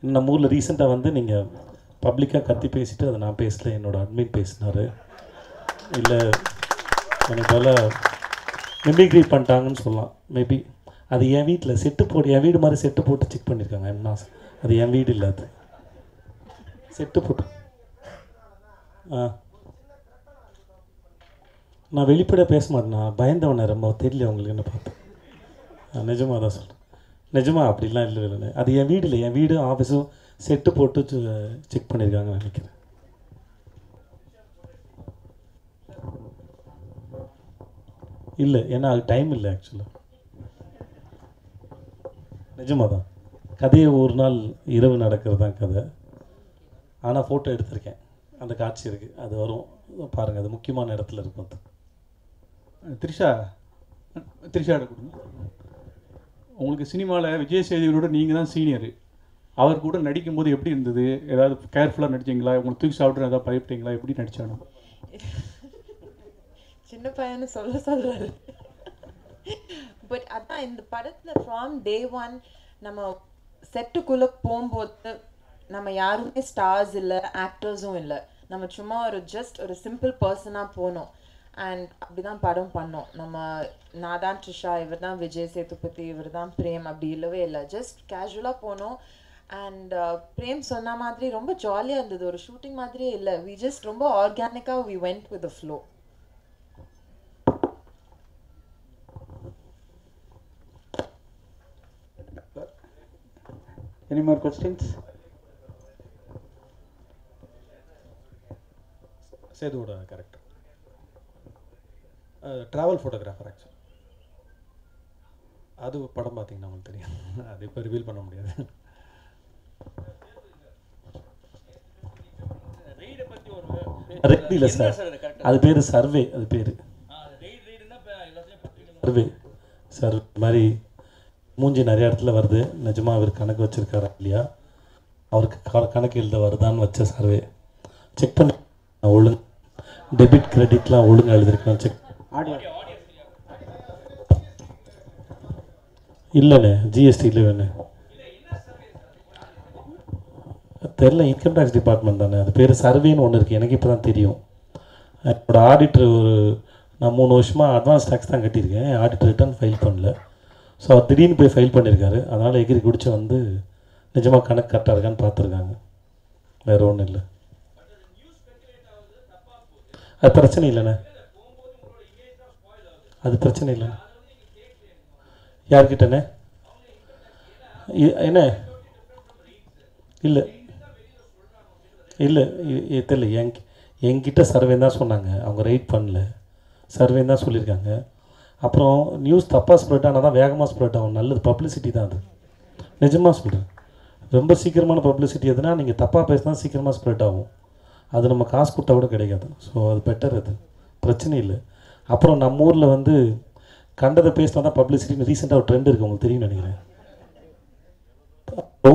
நம்ம ஊரில் ரீசெண்டாக வந்து நீங்கள் பப்ளிக்காக கத்தி பேசிவிட்டு அதை நான் பேசல, என்னோடய அட்மின் பேசினார். இல்லை எனக்கு போல் மிமிக்ரி பண்ணிட்டாங்கன்னு சொல்லலாம். மேபி அது என் வீட்டில் செட்டு போட்டு, என் வீடு மாதிரி செட்டு போட்டு செக் பண்ணியிருக்காங்க. என்ன அது என் வீடு இல்லை, அது செட்டு போட்டு. நான் வெளிப்படையாக பேச மாட்டேண்ணா, பயந்தவனே ரொம்ப, தெரியல உங்களுக்கு என்ன பார்த்து. நிஜமாக தான் சொல்கிறேன், நிஜமாக அப்படிலாம் இல்லை. அது என் வீடு இல்லை, என் வீடு ஆஃபீஸும் செட்டு போட்டு செக் பண்ணியிருக்காங்கன்னு நினைக்கிறேன். இல்லை, ஏன்னா அது டைம் இல்லை ஆக்சுவலாக. நிஜமாக தான், கதையை ஒரு நாள் இரவு நடக்கிறது தான் கதை. ஆனால் ஃபோட்டோ எடுத்திருக்கேன், அந்த காட்சி இருக்குது, அது வரும் பாருங்கள், அது முக்கியமான இடத்துல இருக்கும். த்ரிஷாட கொடுங்க. உங்களுக்கு சினிமாவில் விஜய் சேதுபதியோட நீங்கள் தான் சீனியரு, அவர் கூட நடிக்கும்போது எப்படி இருந்தது? ஏதாவது கேர்ஃபுல்லாக நடிச்சிங்களா? உங்களுக்கு தூக்கி சாப்பிட்ற ஏதாவது பயப்பட்டீங்களா? எப்படி நடிச்சானோ? சின்ன பையனு சொல்கிறாரு. பட் அதான் இந்த படத்தில் ஃப்ரம் டே ஒன் நம்ம செட்டுக்குள்ளே போகும்போது நம்ம யாருமே ஸ்டார்ஸ் இல்லை, ஆக்டர்ஸும் இல்லை, நம்ம சும்மா ஜஸ்ட் ஒரு சிம்பிள் பர்சனாக போனோம். அண்ட் அப்படி தான் படம் பண்ணோம். நான் தான் த்ரிஷா, இவர் தான் விஜய் சேதுபதி, இவர் தான் பிரேம், அப்படி இல்லவே இல்லை. ஜஸ்ட் கேஷுவலாக போனோம். அண்ட் பிரேம் சொன்ன மாதிரி ரொம்ப ஜாலியாக இருந்தது, ஒரு ஷூட்டிங் மாதிரியே இல்லை. வி ஜஸ்ட் ரொம்ப ஆர்கானிக்காக we went with the flow. Any more questions? சேதுவோட கேரக்டர் ட்ராவல் ஃபோட்டோகிராஃபர் ஆக்சுவலி. அது படம் பார்த்தீங்கன்னா உங்களுக்கு தெரியும், அது இப்போ ரிவீல் பண்ண முடியாது. ரெட் இல்லை சார், அது பேர் சர்வே, அது பேர் சர்வே சார். மாதிரி மூஞ்சி நிறைய இடத்துல வருது, நிஜமாக அவர் கணக்கு வச்சுருக்காரா இல்லையா, அவருக்கு கணக்கு எழுத வருதான்னு வச்ச சர்வே செக் பண்ணி ஒழுங்கு டெபிட் கிரெடிட்லாம் ஒழுங்காக எழுதிருக்கேன். செக் இல்லைண்ணே, ஜிஎஸ்டி இல்லைண்ணே, தெரில, இன்கம் டேக்ஸ் டிபார்ட்மெண்ட் தானே, அது பேர் சர்வேன்னு ஒன்று இருக்குது, எனக்கு இப்போ தான் தெரியும். என்னோடய ஆடிட்டர் நான் 3 வருஷமாக அட்வான்ஸ் டேக்ஸ் தான் கட்டியிருக்கேன், ஆடிட்டர் ரிட்டர்ன் ஃபைல் பண்ணல. ஸோ அவர் திடீர்னு போய் ஃபைல் பண்ணியிருக்காரு, அதனால் எகிரி குடிச்சு வந்து நிஜமாக கணக்கு கரெக்டாக இருக்கான்னு பார்த்துருக்காங்க, வேறு ஒன்றும் இல்லை. அது பிரச்சனை இல்லைண்ணே, அது பிரச்சனை இல்லைண்ணே. யார்கிட்டண்ணே? என்ன இல்லை இல்லை தெரியல, என்கிட்ட சர்வே தான் சொன்னாங்க, அவங்க ரைட் பண்ணல, சர்வே தான் சொல்லியிருக்காங்க. அப்புறம் நியூஸ் தப்பாக ஸ்ப்ரெட் ஆனால் தான் வேகமாக ஸ்ப்ரெட் ஆகும், நல்லது பப்ளிசிட்டி தான் அது, நிஜமாக சொல்கிறேன். ரொம்ப சீக்கிரமான பப்ளிசிட்டி எதுனா நீங்கள் தப்பாக பேசினா சீக்கிரமாக ஸ்ப்ரெட் ஆகும், அது நம்ம காசு கொடுத்தா கூட கிடைக்காது. ஸோ அது பெட்டர், அது பிரச்சனை இல்லை. அப்புறம் நம்ம ஊரில் வந்து கண்டதை பேசினா தான் பப்ளிசிட்டின்னு ரீசெண்டாக ஒரு ட்ரெண்ட் இருக்குது, உங்களுக்கு தெரியும் நினைக்கிறேன். ஹலோ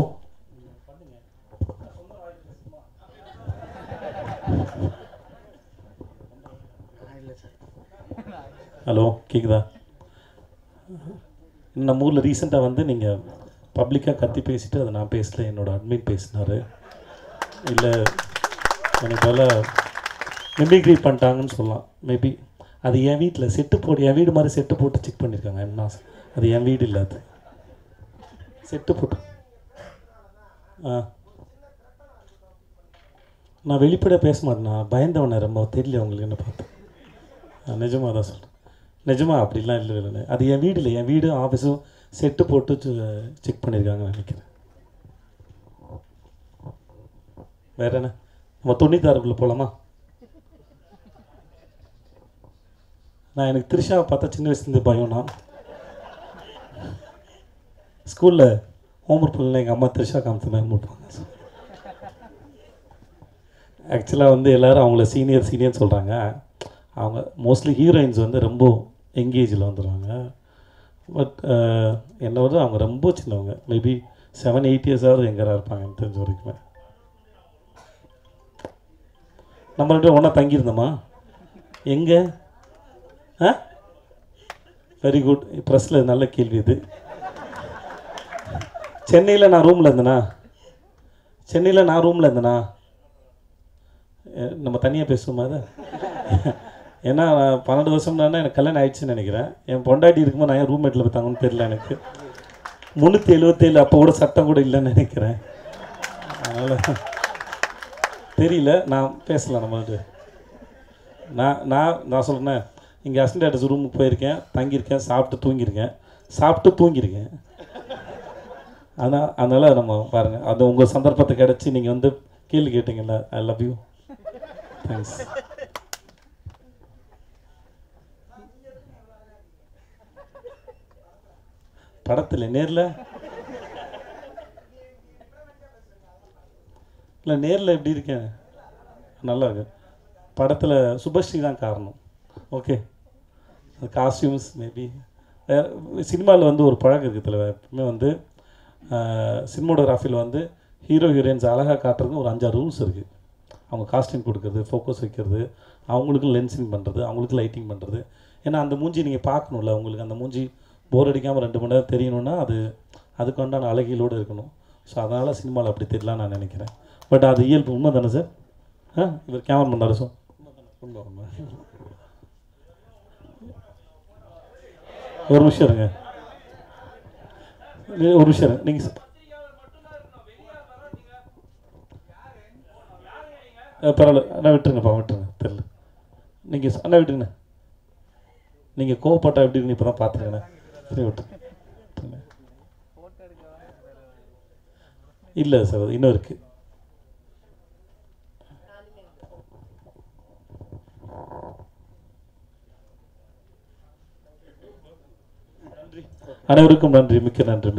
ஹலோ கேட்குதா? நம்ம ஊரில் ரீசெண்டாக வந்து நீங்கள் பப்ளிக்காக கத்தி பேசிவிட்டு அதை நான் பேசல, என்னோடய அட்மின் பேசினார். இல்லை எனக்கு போல் மிமிக்ரி பண்ணிட்டாங்கன்னு சொல்லலாம். மேபி அது என் வீட்டில் செட்டு போட்டு, என் வீடு மாதிரி செட்டு போட்டு செக் பண்ணியிருக்காங்க. என்ன அது என் வீடு இல்லை, அது செட்டு போட்டு. நான் வெளிப்படையாக பேச மாட்டேண்ணா, பயந்தவனே ரொம்ப, தெரியல உங்களுக்கு என்ன பார்த்து. நிஜமாக தான் சொல்கிறேன், நிஜமாக அப்படிலாம் இல்லை. அது என் வீடு இல்லை, என் வீடு ஆஃபீஸும் செட்டு போட்டு செக் பண்ணியிருக்காங்கன்னு நினைக்கிறேன். வேறு என்ன, நம்ம 96க்குள்ளே போகலாமா? நான் எனக்கு த்ரிஷாவை பார்த்தா சின்ன வயசுலேருந்து பயம். நான் ஸ்கூலில் ஹோம்ஒர்க் பண்ணல, எங்கள் அம்மா த்ரிஷா காமிச்சு மேம் போட்டுவாங்க. ஆக்சுவலாக வந்து எல்லோரும் அவங்கள சீனியர்னு சொல்கிறாங்க. அவங்க மோஸ்ட்லி ஹீரோயின்ஸ் வந்து ரொம்ப எங்கேஜில் வந்துடுவாங்க. பட் என்னை விட அவங்க ரொம்ப சின்னவங்க, மேபி 7-8 இயர்ஸாவது எங்கேரா இருப்பாங்க எனக்கு தெரிஞ்ச வரைக்குமே. நம்ம 2 பேரும் ஒன்றா தங்கியிருந்தோமா? எங்கே? வெரி குட், ப்ரெஸ்ஸில் நல்ல கேள்வி இது. சென்னையில் நான் ரூமில் இருந்தேனா? சென்னையில் நான் ரூமில் இருந்தேனா? நம்ம தனியாக பேசுவோமா அதை? ஏன்னா 12 வருஷம் தானே எனக்கு கல்யாணம் ஆயிடுச்சுன்னு நினைக்கிறேன். என் பொண்டாட்டி இருக்கும்போது நான் ஏன் ரூம்மேட்டில் பார்த்தாங்கன்னு தெரியல எனக்கு. 377 அப்போ கூட சட்டம் கூட இல்லைன்னு நினைக்கிறேன். அதனால் தெரியல, நான் பேசலாம் நம்மள்ட்ட. நான் சொல்கிறேன், இங்கே அசிஸ்டன்ட் டைரக்டர் ரூமுக்கு போயிருக்கேன், தங்கியிருக்கேன், சாப்பிட்டு தூங்கியிருக்கேன். அதனால் நம்ம பாருங்கள், அது உங்கள் சந்தர்ப்பத்தை கிடச்சி நீங்கள் வந்து கேள்வி கேட்டீங்கல்ல. I love you. தேங்க்ஸ். படத்தில் நேரில் இல்லை, நேரில் எப்படி இருக்கேன்? நல்லா இருக்கு. படத்தில் சுபஸ்ரீ தான் காரணம். Okay, costumes maybe. சினிமாவில் வந்து ஒரு பழக்கம் இருக்குது தலைவர். எப்பவுமே வந்து சினிமோட்டோகிராஃபியில் வந்து ஹீரோ ஹீரோயின்ஸ் அழகாக காட்டுறதுக்கு ஒரு 5-6 ரூல்ஸ் இருக்குது. அவங்க காஸ்டியூம் கொடுக்குறது, ஃபோக்கஸ் வைக்கிறது, அவங்களுக்கு லென்சிங் பண்ணுறது, அவங்களுக்கு லைட்டிங் பண்ணுறது. ஏன்னா அந்த மூஞ்சி நீங்கள் பார்க்கணும்ல, உங்களுக்கு அந்த மூஞ்சி போர் அடிக்காமல் 2 மணி நேரம் தெரியணும்னா அதுக்கு உண்டான அழகியலோடு இருக்கணும். ஸோ அதனால் சினிமாவில் அப்படி தெரியலாம் நான் நினைக்கிறேன். பட் அது இயல்பு. உண்மை தானே சார்? இவர் கேமரா பண்ணாரு. ஸோ உண்மை. ஒரு நிமிஷம் இருங்க, நீங்கள் பரவாயில்ல அண்ணா, விட்டுருங்கப்பா, தெரில. நீங்கள் அண்ணா விட்டுருங்க. நீங்கள் கோவப்பட்டா எப்படி இருக்குன்னு இப்போ தான் பார்த்துருங்கண்ணே. சரி விட்டு இல்லை சார், இன்னும் இருக்குது. அனைவருக்கும் நன்றி, மிக்க நன்றி.